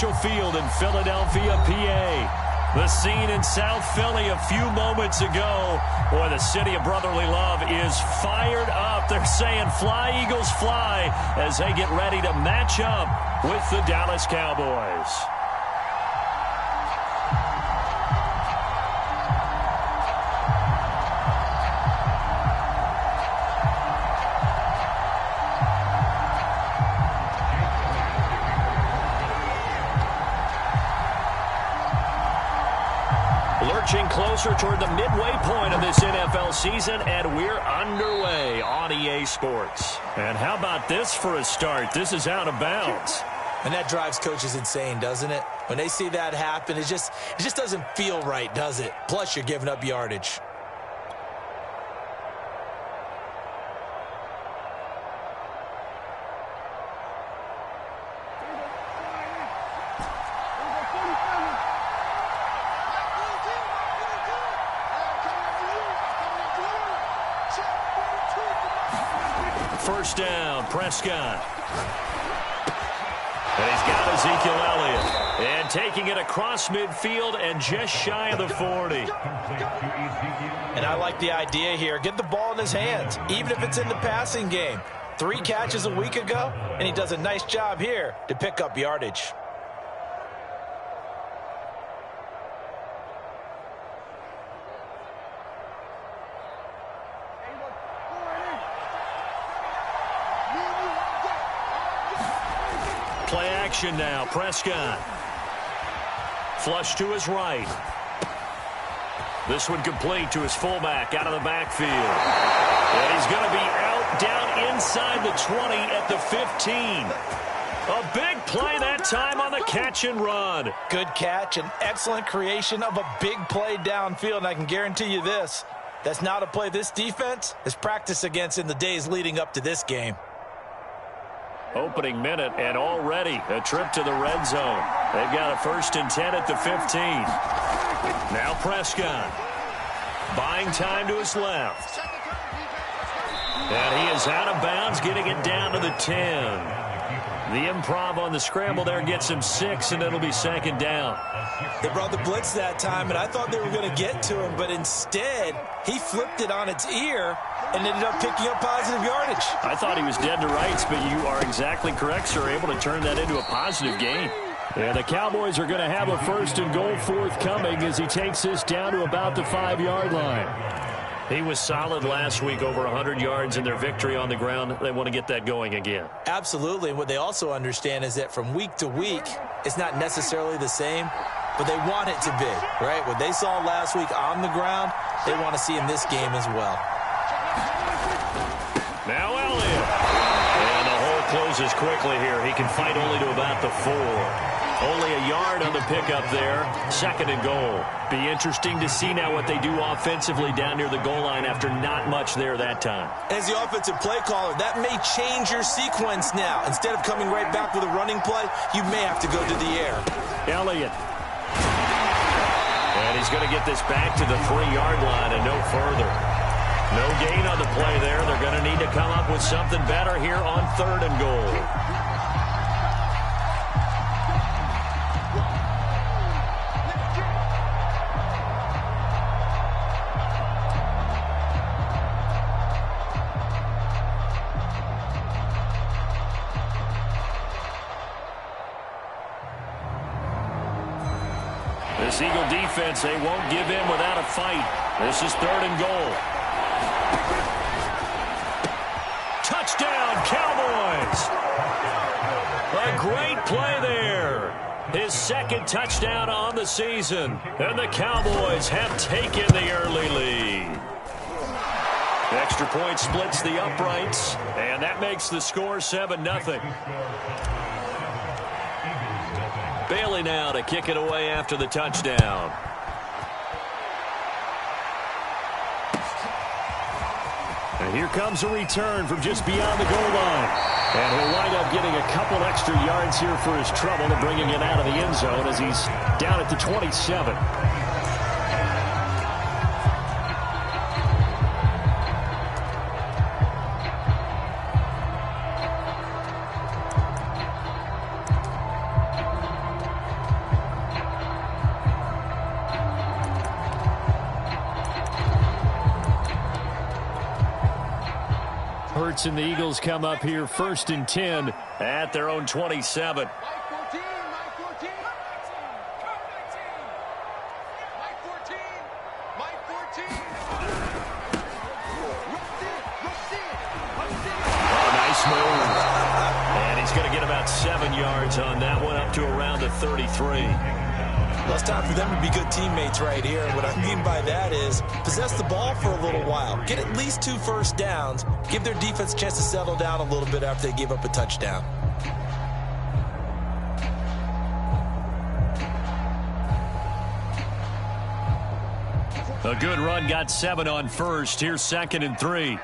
Prudential Field in Philadelphia, PA. The scene in South Philly a few moments ago. Boy, the city of brotherly love is fired up. They're saying fly, Eagles, fly, as they get ready to match up with the Dallas Cowboys. Lurching closer toward the midway point of this NFL season, and we're underway on EA Sports. And how about this for a start? This is out of bounds. And that drives coaches insane, doesn't it? When they see that happen, it just doesn't feel right, does it? Plus, you're giving up yardage. First down, Prescott. And he's got Ezekiel Elliott. And taking it across midfield and just shy of the 40. And I like the idea here. Get the ball in his hands, even if it's in the passing game. 3 catches a week ago, and he does a nice job here to pick up yardage. Play action now. Prescott. Flush to his right. This one complete to his fullback out of the backfield. And he's going to be out down inside the 20 at the 15. A big play that time on the catch and run. Good catch and excellent creation of a big play downfield. And I can guarantee you this, that's not a play this defense has practiced against in the days leading up to this game. Opening minute, and already a trip to the red zone. They've got a 1st and 10 at the 15. Now Prescott. Buying time to his left. And he is out of bounds, getting it down to the 10. The improv on the scramble there gets him 6, and it'll be 2nd down. They brought the blitz that time, and I thought they were going to get to him, but instead, he flipped it on its ear and ended up picking up positive yardage. I thought he was dead to rights, but you are exactly correct, sir. Able to turn that into a positive gain. And the Cowboys are going to have a 1st and goal forthcoming as he takes this down to about the 5-yard line. He was solid last week, over 100 yards in their victory on the ground. They want to get that going again. Absolutely. And what they also understand is that from week to week, it's not necessarily the same, but they want it to be, right? What they saw last week on the ground, they want to see in this game as well. Now Elliott. And the hole closes quickly here. He can fight only to about the 4. Only a yard on the pickup there. 2nd and goal. Be interesting to see now what they do offensively down near the goal line after not much there that time. As the offensive play caller, that may change your sequence now. Instead of coming right back with a running play, you may have to go to the air. Elliott. And he's going to get this back to the 3-yard line and no further. No gain on the play there. They're going to need to come up with something better here on 3rd and goal. This Eagle defense, they won't give in without a fight. This is 3rd and goal. Touchdown, Cowboys! A great play there. His 2nd touchdown on the season. And the Cowboys have taken the early lead. Extra point splits the uprights, and that makes the score 7-0. Bailey now to kick it away after the touchdown. And here comes a return from just beyond the goal line. And he'll wind up getting a couple extra yards here for his trouble and bringing it out of the end zone as he's down at the 27. Hurts and the Eagles come up here 1st and 10 at their own 27. And he's going to get about 7 yards on that one, up to around the 33. Well, it's time for them to be good teammates right here. What I mean by that is possess the ball for a little while. Get at least 2 first downs. Give their defense a chance to settle down a little bit after they give up a touchdown. A good run got 7 on first. Here's 2nd and 3.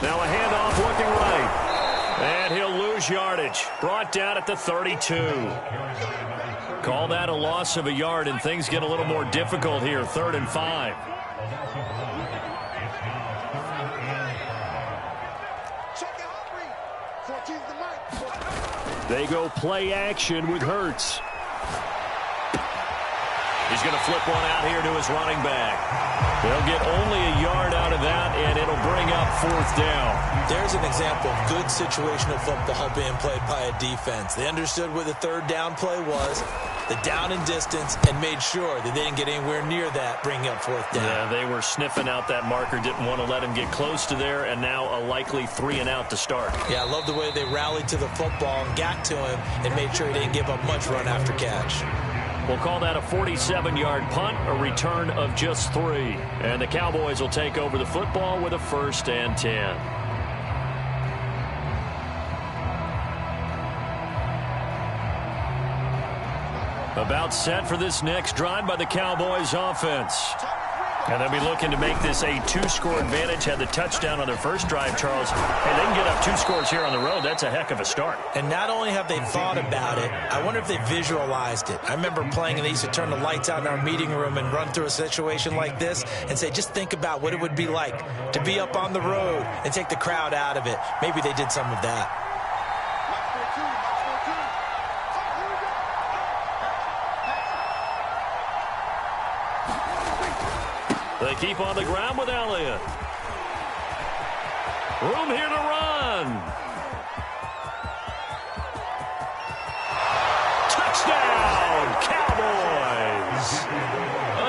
Now a handoff looking right. And he'll lose yardage. Brought down at the 32. Call that a loss of a yard, and things get a little more difficult here. 3rd and 5. They go play action with Hurts. He's going to flip one out here to his running back. They'll get only a yard out of that, and it'll bring up 4th down. There's an example of good situational football being played by a defense. They understood where the 3rd down play was, the down and distance, and made sure that they didn't get anywhere near that, bringing up 4th down. Yeah, they were sniffing out that marker, didn't want to let him get close to there, and now a likely 3 and out to start. Yeah, I love the way they rallied to the football and got to him and made sure he didn't give up much run after catch. We'll call that a 47-yard punt, a return of just 3. And the Cowboys will take over the football with a 1st and 10. About set for this next drive by the Cowboys offense. And they'll be looking to make this a 2-score advantage. Had the touchdown on their first drive, Charles. And they can get up 2 scores here on the road. That's a heck of a start. And not only have they thought about it, I wonder if they visualized it. I remember playing, and they used to turn the lights out in our meeting room and run through a situation like this and say, just think about what it would be like to be up on the road and take the crowd out of it. Maybe they did some of that. They keep on the ground with Elliott. Room here to run. Touchdown, Cowboys.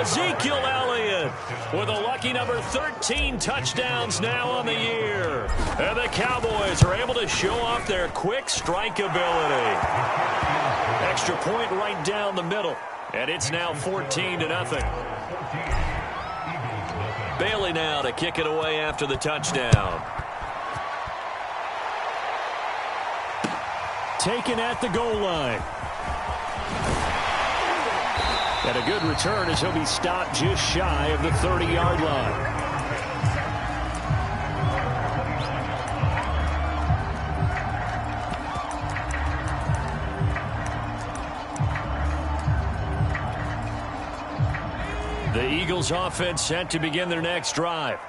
Ezekiel Elliott with a lucky number 13 touchdowns now on the year. And the Cowboys are able to show off their quick strike ability. Extra point right down the middle. And it's now 14-0. Bailey now to kick it away after the touchdown. Taken at the goal line. And a good return as he'll be stopped just shy of the 30-yard line. The Eagles offense set to begin their next drive.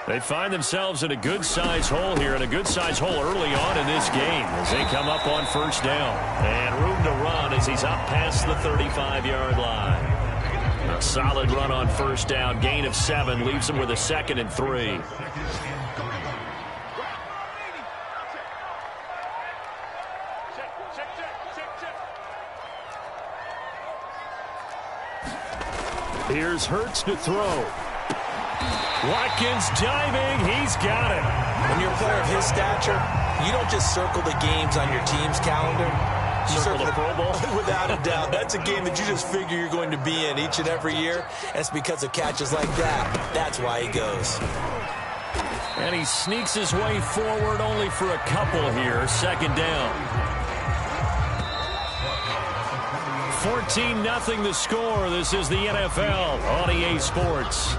They find themselves in a good-sized hole here, and a good-sized hole early on in this game as they come up on 1st down. And room to run as he's up past the 35-yard line. A solid run on 1st down. Gain of 7 leaves him with a 2nd and 3. Here's Hurts to throw. Watkins diving. He's got it. When you're a player of his stature, you don't just circle the games on your team's calendar. You circle the Pro Bowl? Without a doubt. That's a game that you just figure you're going to be in each and every year. And it's because of catches like that. That's why he goes. And he sneaks his way forward only for a couple here. 2nd down. 14-0 the score. This is the NFL on EA Sports.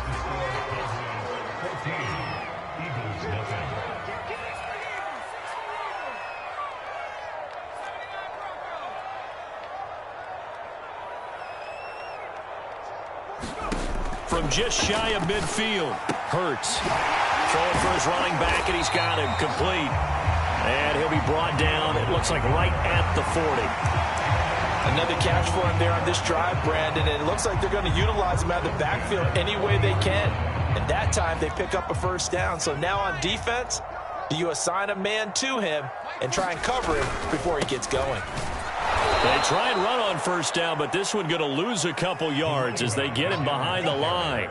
From just shy of midfield, Hurts throwing for his running back, and he's got him complete. And he'll be brought down, it looks like right at the 40. Another catch for him there on this drive, Brandon, and it looks like they're going to utilize him out of the backfield any way they can. And that time they pick up a first down. So now on defense, do you assign a man to him and try and cover him before he gets going? They try and run on first down, but this one going to lose a couple yards as they get him behind the line.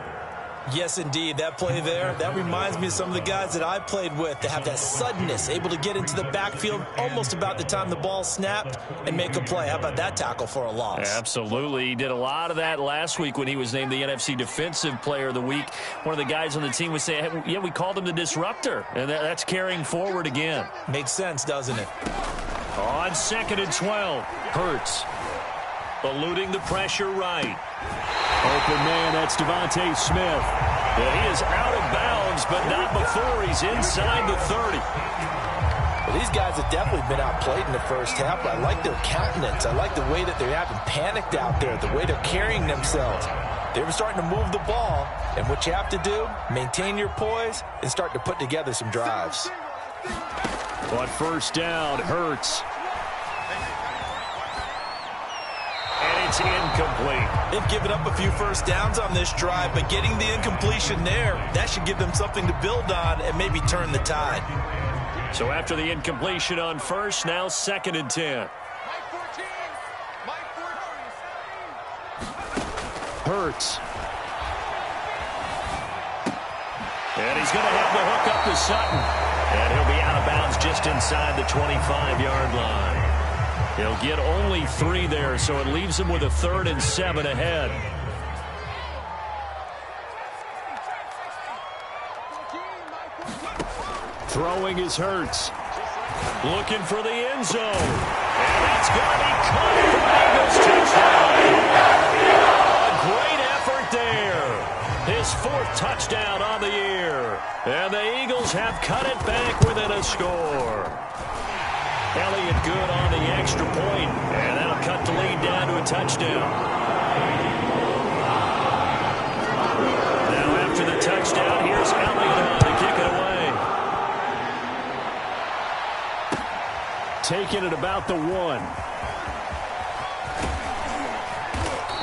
Yes, indeed. That play there, that reminds me of some of the guys that I played with that have that suddenness, able to get into the backfield almost about the time the ball snapped and make a play. How about that tackle for a loss? Absolutely. He did a lot of that last week when he was named the NFC Defensive Player of the Week. One of the guys on the team was saying, hey, yeah, we called him the disruptor, and that's carrying forward again. Makes sense, doesn't it? On 2nd and 12, Hurts eluding the pressure right. Open man, that's Devontae Smith. Well, he is out of bounds, but not before he's inside the 30. Well, these guys have definitely been outplayed in the first half, but I like their countenance. I like the way that they're having panicked out there, the way they're carrying themselves. They were starting to move the ball, and what you have to do, maintain your poise and start to put together some drives. On first down, Hurts. And it's incomplete. They've given up a few first downs on this drive, but getting the incompletion there, that should give them something to build on and maybe turn the tide. So after the incompletion on first, now 2nd and 10. Hurts. And he's going to have the hook up to Sutton. And he'll be out of bounds just inside the 25-yard line. He'll get only 3 there, so it leaves him with a 3rd and 7 ahead. Throwing is Hurts. Looking for the end zone. And that's going to be caught for Eagles touchdown. A great effort there. His 4th touchdown on the year. And the Eagles have cut it back within a score. Elliott good on the extra point, and that'll cut the lead down to a touchdown. Now after the touchdown, here's Elliott on to kick it away. Taking it about the 1.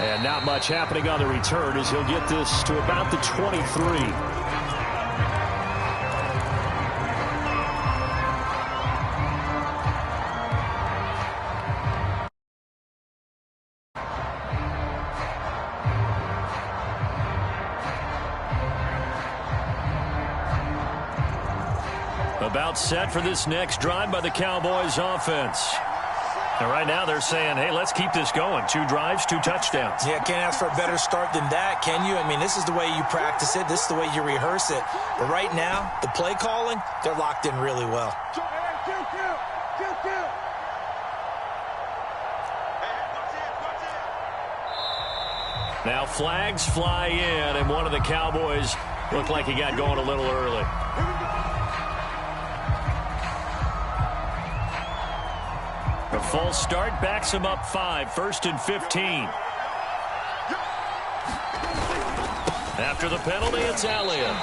And not much happening on the return as he'll get this to about the 23. About set for this next drive by the Cowboys offense. And right now they're saying, hey, let's keep this going. 2 drives, 2 touchdowns. Yeah, can't ask for a better start than that, can you? I mean, this is the way you practice it. This is the way you rehearse it. But right now, the play calling, they're locked in really well. Now flags fly in, and one of the Cowboys looked like he got going a little early. A false start backs him up 5, 1st and 15. After the penalty, it's Elliott.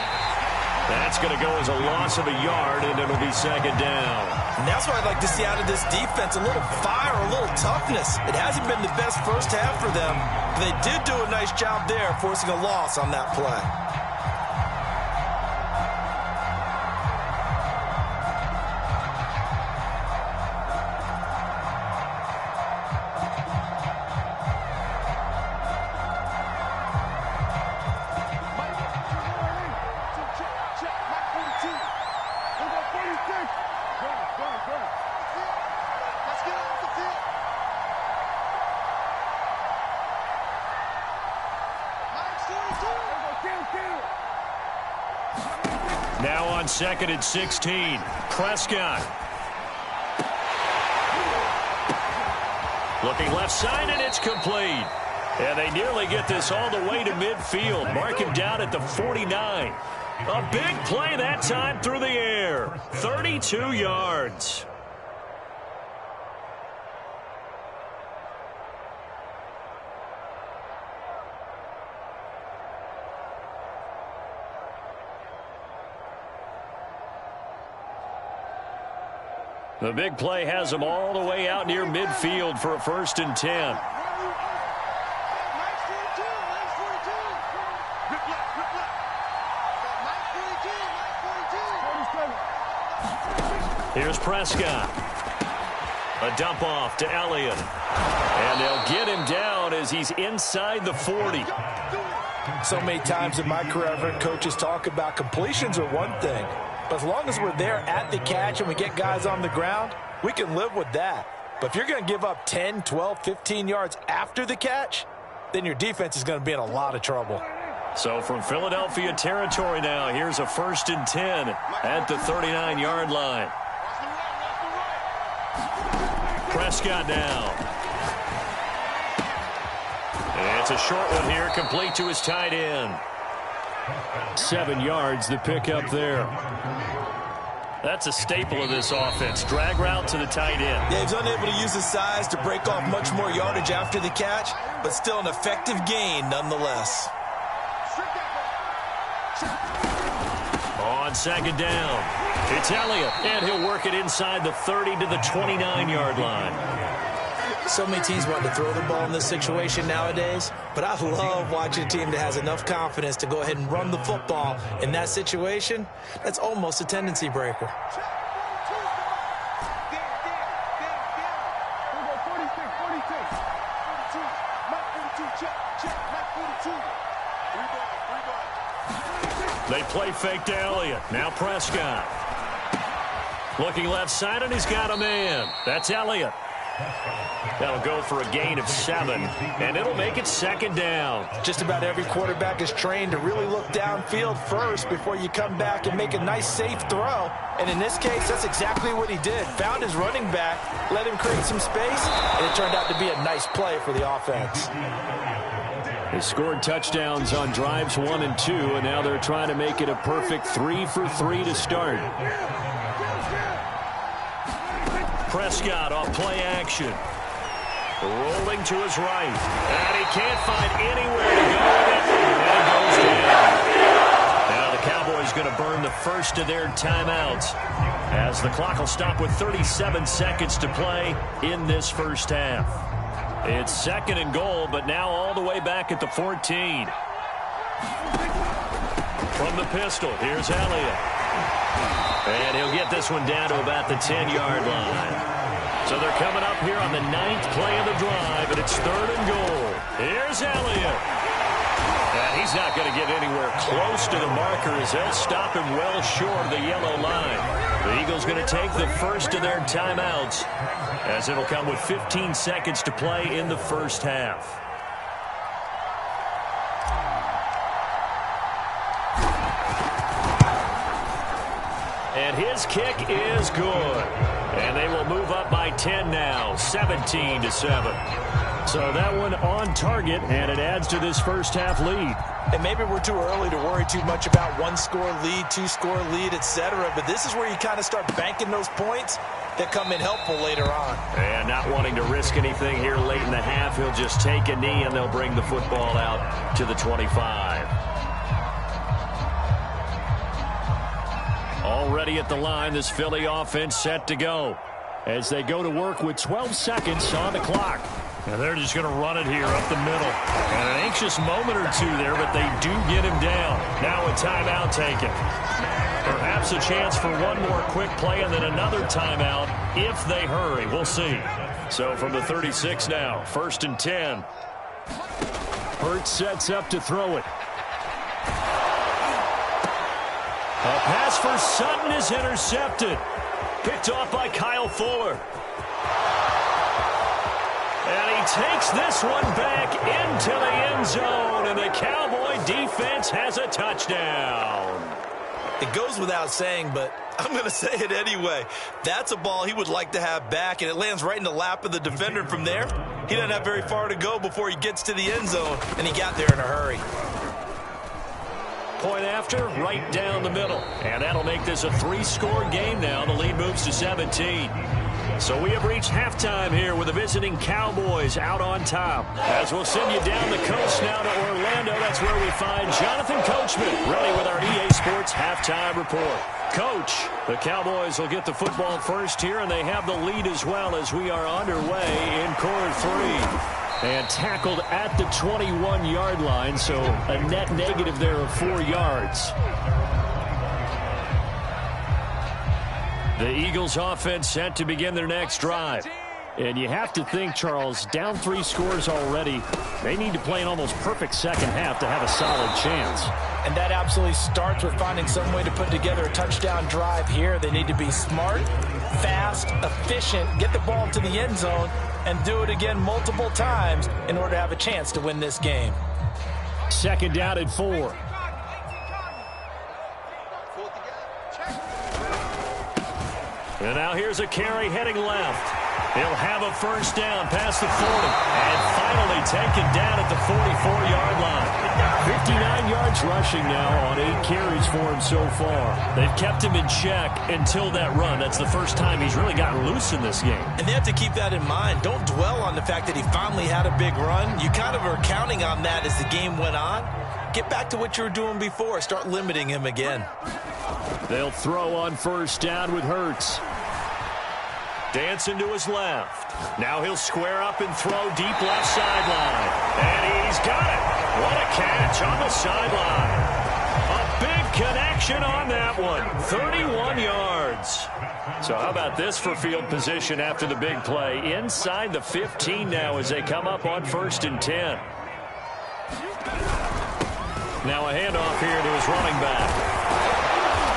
That's going to go as a loss of a yard, and it'll be 2nd down. And that's what I'd like to see out of this defense, a little fire, a little toughness. It hasn't been the best first half for them, but they did do a nice job there, forcing a loss on that play. Now on 2nd and 16, Prescott. Looking left side, and it's complete. And they nearly get this all the way to midfield. Mark him down at the 49. A big play that time through the air. 32 yards. The big play has them all the way out near midfield for a 1st and 10. Here's Prescott. A dump off to Elliott. And they'll get him down as he's inside the 40. So many times in my career, I've heard coaches talk about completions are one thing. But as long as we're there at the catch and we get guys on the ground, we can live with that. But if you're going to give up 10, 12, 15 yards after the catch, then your defense is going to be in a lot of trouble. So from Philadelphia territory now, here's a 1st and 10 at the 39-yard line. Prescott now. It's a short one here, complete to his tight end. 7 yards, the pickup there. That's a staple of this offense. Drag route to the tight end. Yeah, he's unable to use his size to break off much more yardage after the catch, but still an effective gain nonetheless. On 2nd down, it's Elliott, and he'll work it inside the 30 to the 29-yard line. So many teams want to throw the ball in this situation nowadays, but I love watching a team that has enough confidence to go ahead and run the football in that situation. That's almost a tendency breaker. They play fake to Elliott. Now Prescott. Looking left side, and he's got a man. That's Elliott. That'll go for a gain of 7, and it'll make it 2nd down. Just about every quarterback is trained to really look downfield first before you come back and make a nice, safe throw. And in this case, that's exactly what he did. Found his running back, let him create some space, and it turned out to be a nice play for the offense. They scored touchdowns on drives 1 and 2, and now they're trying to make it a perfect 3 for 3 to start. Prescott off play action. Rolling to his right. And he can't find anywhere to go with it. And it goes down. Now the Cowboys going to burn the first of their timeouts as the clock will stop with 37 seconds to play in this first half. It's 2nd and goal, but now all the way back at the 14. From the pistol, here's Elliott. And he'll get this one down to about the 10-yard line. So they're coming up here on the 9th play of the drive, and it's 3rd and goal. Here's Elliott. And he's not going to get anywhere close to the marker as they'll stop him well short of the yellow line. The Eagles going to take the first of their timeouts as it'll come with 15 seconds to play in the first half. And his kick is good. And they will move up by 10 now, 17-7. So that one on target, and it adds to this first half lead. And maybe we're too early to worry too much about 1-score lead, 2-score lead, etc. But this is where you kind of start banking those points that come in helpful later on. And not wanting to risk anything here late in the half, he'll just take a knee, and they'll bring the football out to the 25. Already at the line, this Philly offense set to go as they go to work with 12 seconds on the clock. And they're just going to run it here up the middle. And an anxious moment or two there, but they do get him down. Now a timeout taken. Perhaps a chance for one more quick play and then another timeout if they hurry. We'll see. So from the 36 now, 1st and 10. Hurts sets up to throw it. A pass for Sutton is intercepted. Picked off by Kyle Fuller. And he takes this one back into the end zone, and the Cowboy defense has a touchdown. It goes without saying, but I'm going to say it anyway. That's a ball he would like to have back, and it lands right in the lap of the defender. From there, he doesn't have very far to go before he gets to the end zone, and he got there in a hurry. Point after, right down the middle. And that'll make this a 3-score game now. The lead moves to 17. So we have reached halftime here with the visiting Cowboys out on top. As we'll send you down the coast now to Orlando, that's where we find Jonathan Coachman, ready with our EA Sports halftime report. Coach, the Cowboys will get the football first here, and they have the lead as well as we are underway in quarter 3. And tackled at the 21-yard line, so a net negative there of 4 yards. The Eagles offense set to begin their next drive. And you have to think, Charles, down 3 scores already, they need to play an almost perfect second half to have a solid chance. And that absolutely starts with finding some way to put together a touchdown drive here. They need to be smart, fast, efficient, get the ball to the end zone, and do it again multiple times in order to have a chance to win this game. Second down and 4. And now here's a carry heading left. He'll have a first down past the 40. And finally taken down at the 44-yard line. 59 yards rushing now on 8 carries for him so far. They've kept him in check until that run. That's the first time he's really gotten loose in this game. And they have to keep that in mind. Don't dwell on the fact that he finally had a big run. You kind of are counting on that as the game went on. Get back to what you were doing before. Start limiting him again. They'll throw on first down with Hurts. Dancing to his left. Now he'll square up and throw deep left sideline. And he's got it. What a catch on the sideline. A big connection on that one. 31 yards. So how about this for field position after the big play? Inside the 15 now as they come up on 1st and 10. Now a handoff here to his running back.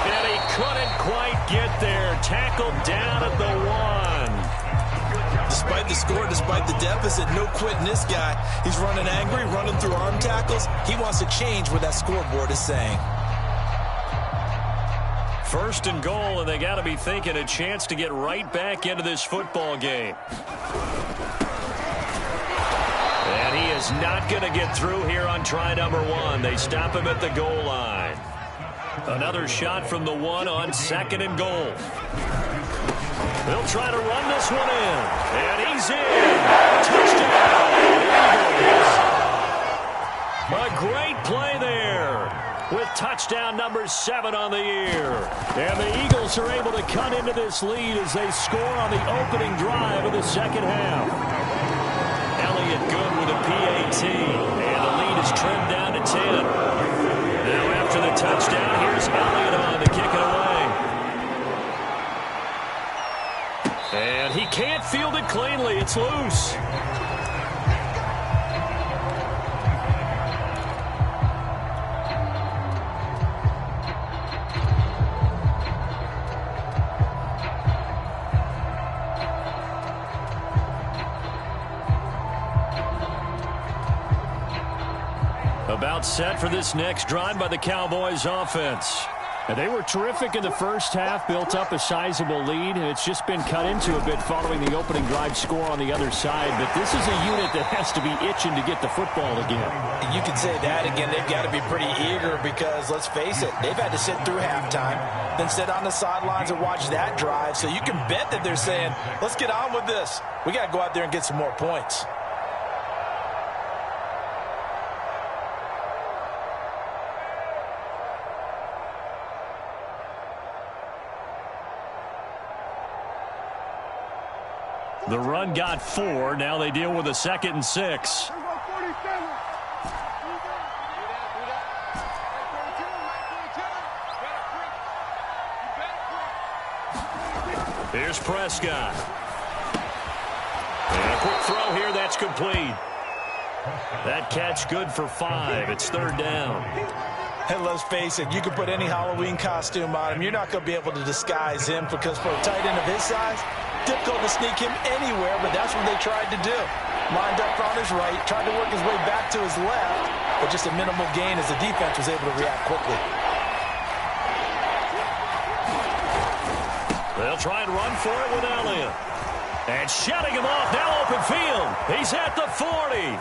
And he couldn't quite get there. Tackled down at the 1. Despite the score, despite the deficit, no quitting this guy. He's running angry, running through arm tackles. He wants to change what that scoreboard is saying. 1st and goal, and they got to be thinking a chance to get right back into this football game. And he is not going to get through here on try number 1. They stop him at the goal line. Another shot from the 1 on 2nd and goal. They'll try to run this one in. And he's in. Touchdown. Eagles. A great play there with touchdown number 7 on the year. And the Eagles are able to cut into this lead as they score on the opening drive of the second half. Elliott good with a PAT. And the lead is trimmed down to 10. Now after the touchdown, here's Elliott on to kick it away. And he can't field it cleanly. It's loose. About set for this next drive by the Cowboys offense. And they were terrific in the first half, built up a sizable lead, and it's just been cut into a bit following the opening drive score on the other side. But this is a unit that has to be itching to get the football again. And you can say that again. They've got to be pretty eager because, let's face it, they've had to sit through halftime, then sit on the sidelines and watch that drive. So you can bet that they're saying, let's get on with this. We got to go out there and get some more points. The run got 4. Now they deal with a 2nd and 6. Here's Prescott. And a quick throw here. That's complete. That catch good for 5. It's 3rd down. And let's face it, you can put any Halloween costume on him. You're not going to be able to disguise him because for a tight end of his size, difficult to sneak him anywhere, but that's what they tried to do. Lined up on his right, tried to work his way back to his left, but just a minimal gain as the defense was able to react quickly. They'll try and run for it with Elliott. And shutting him off, now open field. He's at the 40,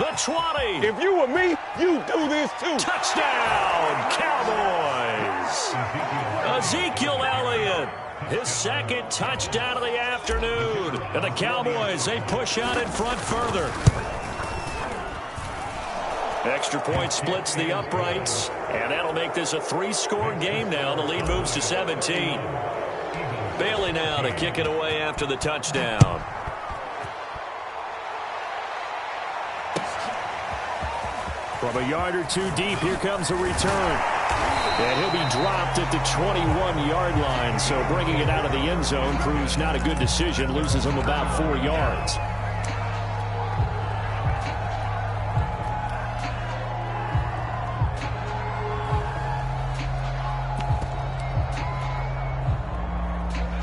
the 20. If you were me, you do this too. Touchdown, Cowboys. Ezekiel Elliott his second touchdown of the afternoon. And the Cowboys, they push out in front further. Extra point splits the uprights, and that'll make this a 3-score game now. The lead moves to 17. Bailey now to kick it away after the touchdown. From a yard or two deep, here comes a return. And he'll be dropped at the 21-yard line, so bringing it out of the end zone proves not a good decision, loses him about 4 yards.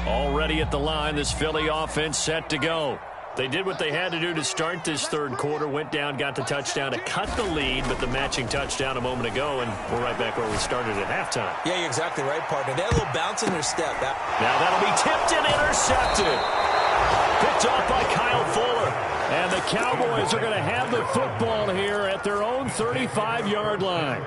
Already at the line, this Philly offense set to go. They did what they had to do to start this third quarter, went down, got the touchdown to cut the lead, but the matching touchdown a moment ago, and we're right back where we started at halftime. Yeah, you're exactly right, partner. They had a little bounce in their step. Now that'll be tipped and intercepted. Picked off by Kyle Fuller. And the Cowboys are going to have the football here at their own 35-yard line.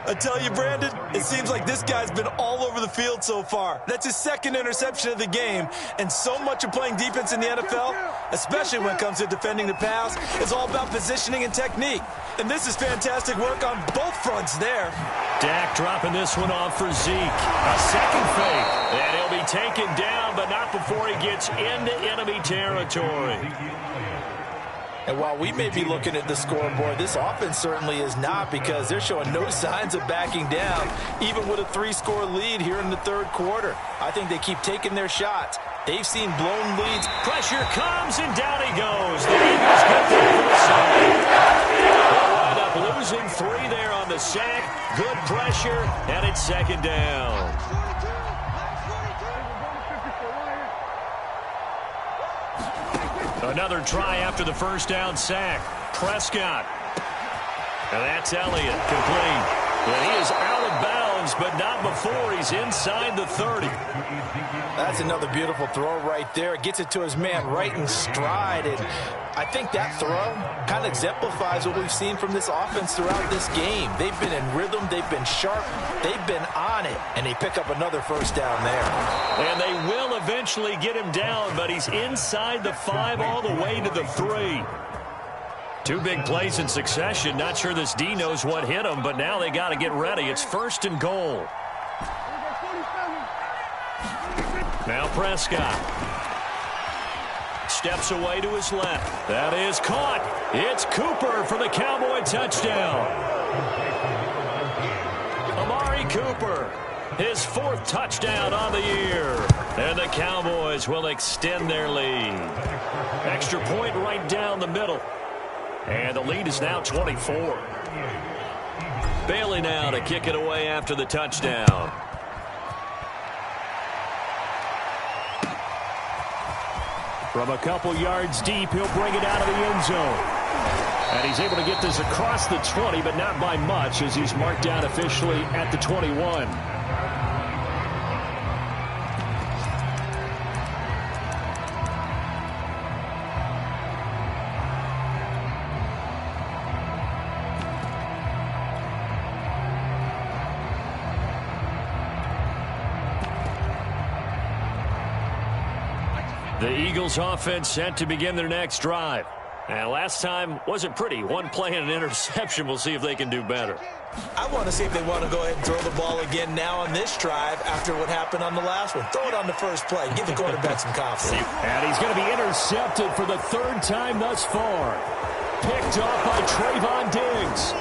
I tell you, Brandon, it seems like this guy's been all over the field so far. That's his second interception of the game. And so much of playing defense in the NFL, especially when it comes to defending the pass, is all about positioning and technique. And this is fantastic work on both fronts there. Dak dropping this one off for Zeke. A second fake. And he'll be taken down, but not before he gets into enemy territory. And while we may be looking at the scoreboard, this offense certainly is not, because they're showing no signs of backing down, even with a 3-score lead here in the third quarter. I think they keep taking their shots. They've seen blown leads. Pressure comes, and down he goes. The Eagles get there for the sack. They'll wind up losing 3 there on the sack. Good pressure, and it's second down. Another try after the first down sack. Prescott. And that's Elliott, complete. And he is out of bounds, but not before he's inside the 30. That's another beautiful throw right there. Gets it to his man right in stride. And I think that throw kind of exemplifies what we've seen from this offense throughout this game. They've been in rhythm. They've been sharp. They've been on it. And they pick up another first down there. And they will eventually get him down, but he's inside the 5 all the way to the 3. 2 big plays in succession. Not sure this D knows what hit him, but now they got to get ready. It's first and goal. Now Prescott. Steps away to his left. That is caught. It's Cooper for the Cowboy touchdown. Amari Cooper, his 4th touchdown on the year. And the Cowboys will extend their lead. Extra point right down the middle. And the lead is now 24. Bailey now to kick it away after the touchdown. From a couple yards deep, he'll bring it out of the end zone. And he's able to get this across the 20, but not by much, as he's marked down officially at the 21. The Eagles offense set to begin their next drive. And last time wasn't pretty. 1 play and an interception. We'll see if they can do better. I want to see if they want to go ahead and throw the ball again now on this drive after what happened on the last one. Throw it on the first play. Give the quarterback some confidence. And he's going to be intercepted for the 3rd time thus far. Picked off by Trayvon Diggs.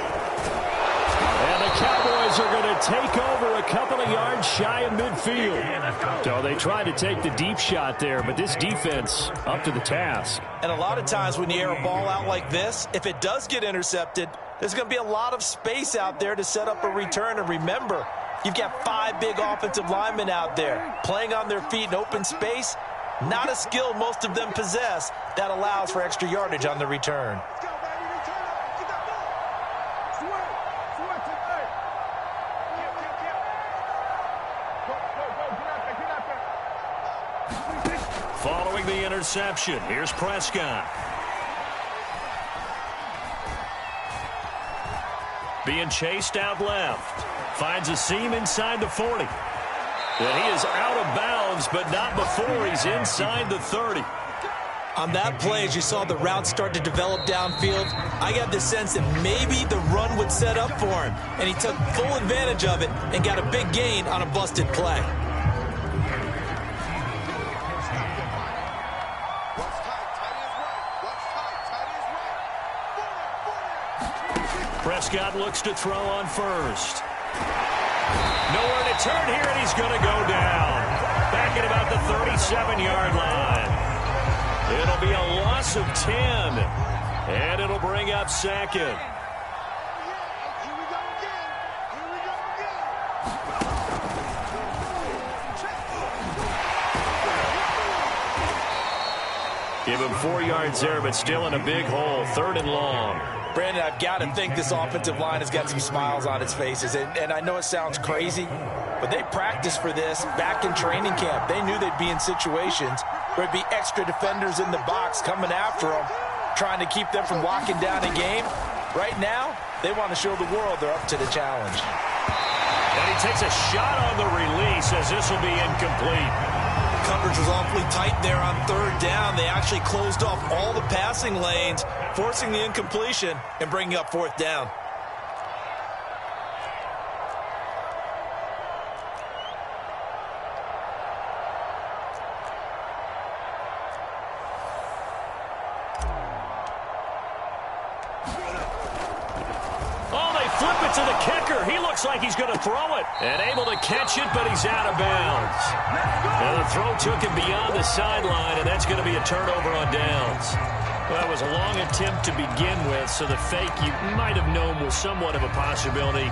And the Cowboys are going to take over a couple of yards shy of midfield. So they tried to take the deep shot there, but this defense up to the task. And a lot of times when you air a ball out like this, if it does get intercepted, there's going to be a lot of space out there to set up a return. And remember, you've got 5 big offensive linemen out there playing on their feet in open space. Not a skill most of them possess. That allows for extra yardage on the return. Following the interception, here's Prescott. Being chased out left. Finds a seam inside the 40. And he is out of bounds, but not before he's inside the 30. On that play, as you saw the route start to develop downfield, I got the sense that maybe the run would set up for him, and he took full advantage of it and got a big gain on a busted play. Prescott looks to throw on first. Nowhere to turn here, and he's going to go down. Back at about the 37-yard line. It'll be a loss of 10, and it'll bring up second. Give him 4 yards there, but still in a big hole, 3rd and long. Brandon, I've got to think this offensive line has got some smiles on its faces. And I know it sounds crazy, but they practiced for this back in training camp. They knew they'd be in situations where it'd be extra defenders in the box coming after them, trying to keep them from locking down a game. Right now, they want to show the world they're up to the challenge. And he takes a shot on the release as this will be incomplete. Coverage was awfully tight there on 3rd down. They actually closed off all the passing lanes, forcing the incompletion and bringing up 4th down. Flip it to the kicker. He looks like he's going to throw it. And able to catch it, but he's out of bounds. And the throw took him beyond the sideline, and that's going to be a turnover on downs. Well, that was a long attempt to begin with, so the fake you might have known was somewhat of a possibility.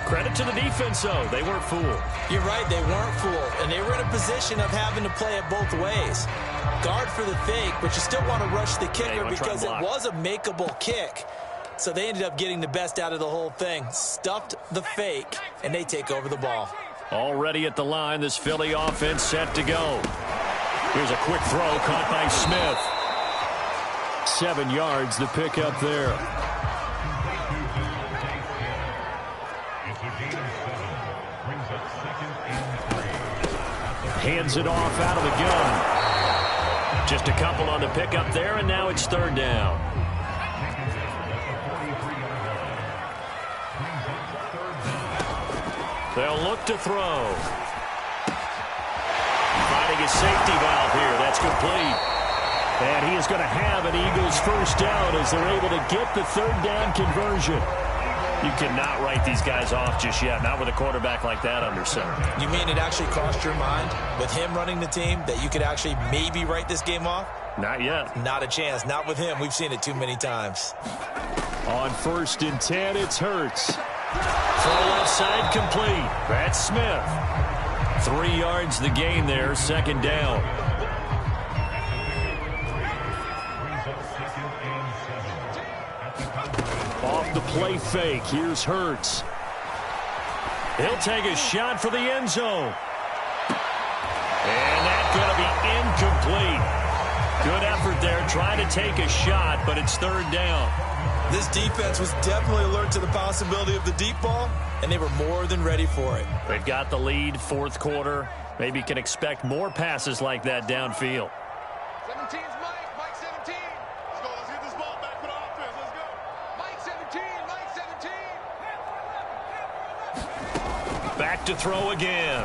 Credit to the defense, though. They weren't fooled. You're right, they weren't fooled. And they were in a position of having to play it both ways. Guard for the fake, but you still want to rush the kicker because it was a makeable kick. So they ended up getting the best out of the whole thing. Stuffed the fake, and they take over the ball. Already at the line, this Philly offense set to go. Here's a quick throw caught by Smith. 7 yards, the pickup there. Hands it off out of the gun. Just a couple on the pickup there, and now it's 3rd down. They'll look to throw. Finding a safety valve here. That's complete. And he is going to have an Eagles 1st down as they're able to get the 3rd down conversion. You cannot write these guys off just yet, not with a quarterback like that under center. You mean it actually crossed your mind with him running the team that you could actually maybe write this game off? Not yet. Not a chance. Not with him. We've seen it too many times. On 1st and 10, it's Hurts. Throw left side complete. That's Smith. 3 yards the gain there, 2nd down. Off the play fake, here's Hurts. He'll take a shot for the end zone. And that's going to be incomplete. Good effort there, trying to take a shot, but it's 3rd down. This defense was definitely alert to the possibility of the deep ball, and they were more than ready for it. They've got the lead, 4th quarter. Maybe can expect more passes like that downfield. 17's Mike. Mike 17. Let's go. Let's get this ball back for the offense. Let's go. Mike 17. Mike 17. Back to throw again.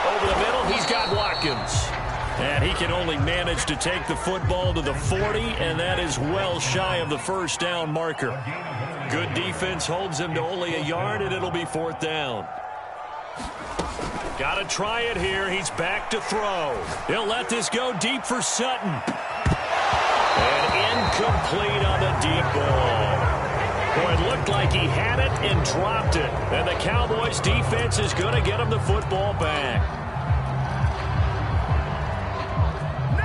Over the middle, he's got Watkins. And he can only manage to take the football to the 40, and that is well shy of the 1st down marker. Good defense holds him to only a yard, and it'll be 4th down. Got to try it here. He's back to throw. He'll let this go deep for Sutton. And incomplete on the deep ball. Boy, it looked like he had it and dropped it. And the Cowboys defense is going to get him the football back.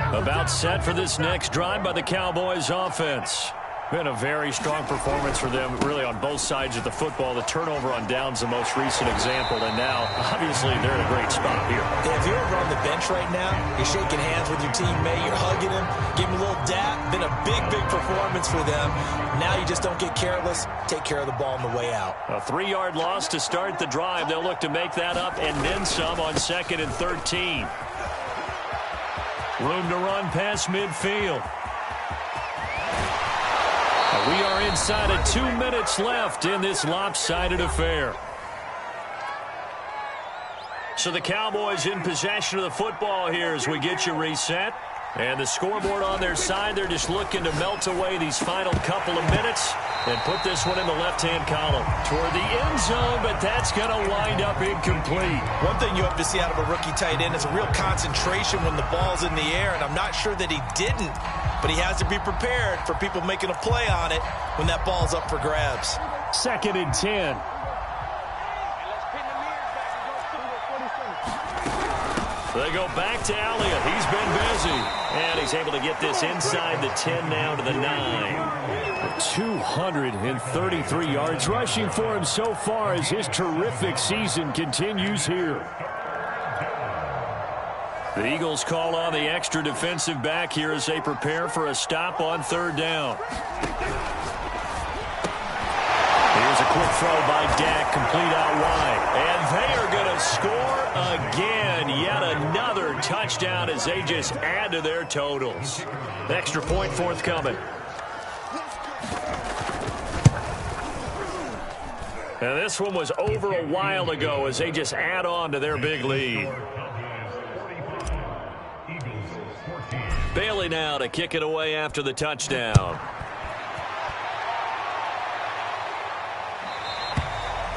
About set for this next drive by the Cowboys offense. Been a very strong performance for them, really, on both sides of the football. The turnover on downs, the most recent example, and now, obviously, they're in a great spot here. If you're over on the bench right now, you're shaking hands with your teammate, you're hugging him, give him a little dap. Been a big, big performance for them. Now you just don't get careless. Take care of the ball on the way out. A 3-yard loss to start the drive. They'll look to make that up and then some on 2nd and 13. Room to run past midfield. We are inside of 2 minutes left in this lopsided affair. So the Cowboys in possession of the football here as we get you reset. And the scoreboard on their side, they're just looking to melt away these final couple of minutes and put this one in the left-hand column toward the end zone, but that's going to wind up incomplete. One thing you have to see out of a rookie tight end is a real concentration when the ball's in the air, and I'm not sure that he didn't, but he has to be prepared for people making a play on it when that ball's up for grabs. 2nd and 10. They go back to Elliott. He's been busy. And he's able to get this inside the 10 now to the 9. 233 yards rushing for him so far as his terrific season continues here. The Eagles call on the extra defensive back here as they prepare for a stop on 3rd down. Here's a quick throw by Dak, complete out wide. And they are going to score again. Yet another touchdown as they just add to their totals. Extra point forthcoming. And this one was over a while ago as they just add on to their big lead. Bailey now to kick it away after the touchdown.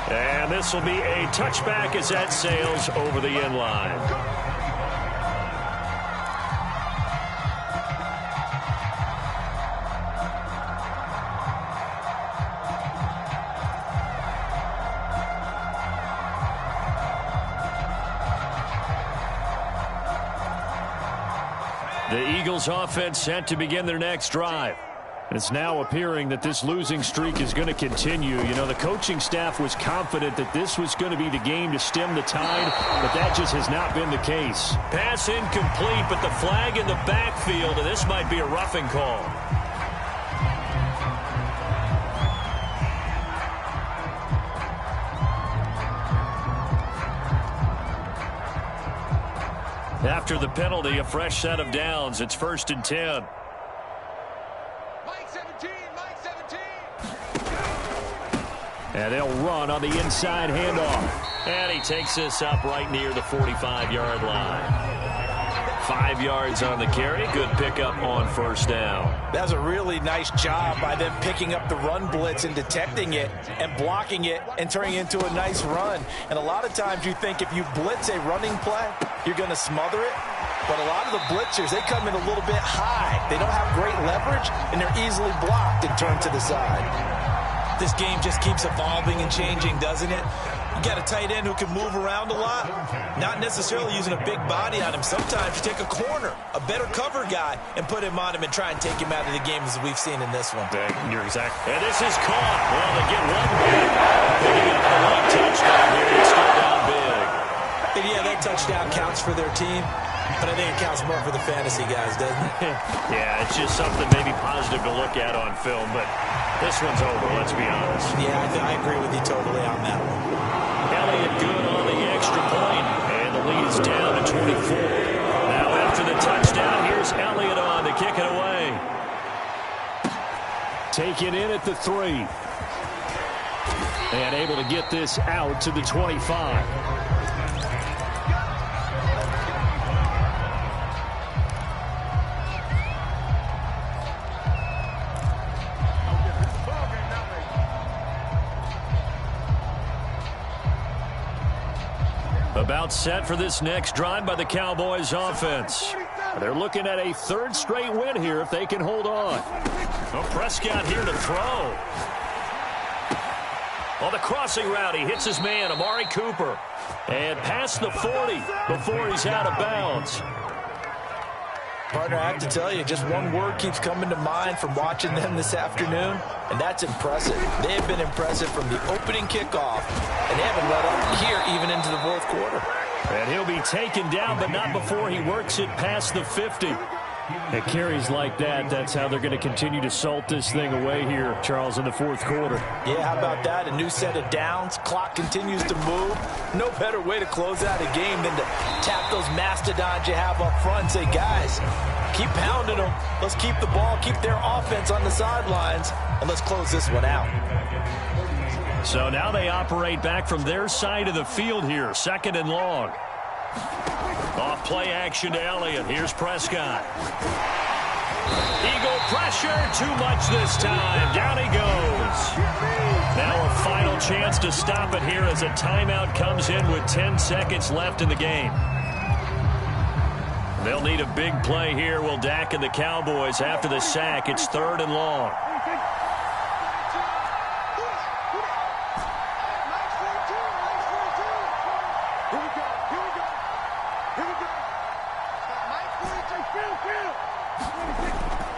And this will be a touchback as that sails over the end line. The Eagles offense set to begin their next drive. It's now appearing that this losing streak is going to continue. You know, the coaching staff was confident that this was going to be the game to stem the tide, but that just has not been the case. Pass incomplete, but the flag in the backfield, and this might be a roughing call. After the penalty, a fresh set of downs. It's 1st and 10. And they'll run on the inside handoff. And he takes this up right near the 45-yard line. 5 yards on the carry. Good pickup on 1st down. That was a really nice job by them picking up the run blitz and detecting it and blocking it and turning it into a nice run. And a lot of times you think if you blitz a running play, you're going to smother it. But a lot of the blitzers, they come in a little bit high. They don't have great leverage, and they're easily blocked and turned to the side. This game just keeps evolving and changing, doesn't it? You got a tight end who can move around a lot, not necessarily using a big body on him. Sometimes you take a corner, a better cover guy, and put him on him and try and take him out of the game as we've seen in this one. You're exactly. And this is caught. Well, they get one back. Picking up a long touchdown here. It's still down big. And yeah, that touchdown counts for their team, but I think it counts more for the fantasy guys, doesn't it? Yeah, it's just something maybe positive to look at on film, but this one's over, let's be honest. Yeah, I agree with you totally on that one. Elliott good on the extra point, and the lead is down to 24. Now after the touchdown, here's Elliott on to kick it away. Taken in at the 3. And able to get this out to the 25. About set for this next drive by the Cowboys offense. They're looking at a 3rd straight win here if they can hold on. Well, Prescott here to throw. On the crossing route, he hits his man, Amari Cooper. And past the 40 before he's out of bounds. Partner, I have to tell you, just one word keeps coming to mind from watching them this afternoon, and that's impressive. They have been impressive from the opening kickoff, and they haven't let up here even into the 4th quarter. And he'll be taken down, but not before he works it past the 50. At carries like that, that's how they're going to continue to salt this thing away here, Charles, in the fourth quarter. Yeah, how about that? A new set of downs. Clock continues to move. No better way to close out a game than to tap those mastodons you have up front and say, guys, keep pounding them. Let's keep the ball, keep their offense on the sidelines, and let's close this one out. So now they operate back from their side of the field here, 2nd and long. Off play action to Elliott. Here's Prescott. Eagle pressure. Too much this time. Down he goes. Now a final chance to stop it here as a timeout comes in with 10 seconds left in the game. They'll need a big play here, will Dak and the Cowboys after the sack. It's 3rd and long.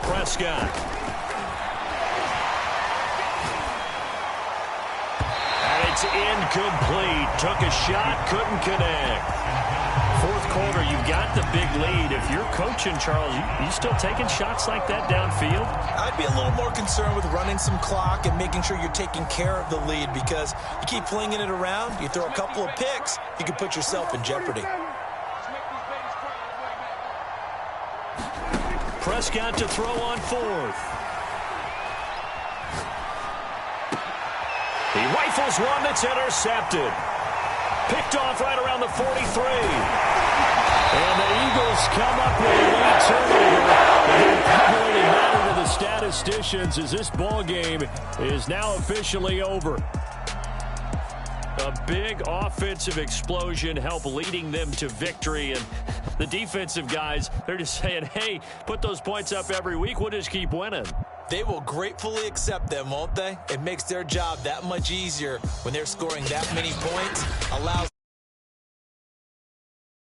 Prescott. And it's incomplete. Took a shot, couldn't connect. Fourth quarter, you've got the big lead. If you're coaching, Charles, you still taking shots like that downfield? I'd be a little more concerned with running some clock and making sure you're taking care of the lead, because you keep flinging it around, you throw a couple of picks, you can put yourself in jeopardy. Prescott to throw on 4th. He rifles one that's intercepted. Picked off right around the 43. And the Eagles come up with a late turnover. It doesn't really matter to the statisticians as this ball game is now officially over. A big offensive explosion helped leading them to victory. And the defensive guys, they're just saying, hey, put those points up every week. We'll just keep winning. They will gratefully accept them, won't they? It makes their job that much easier when they're scoring that many points. Allows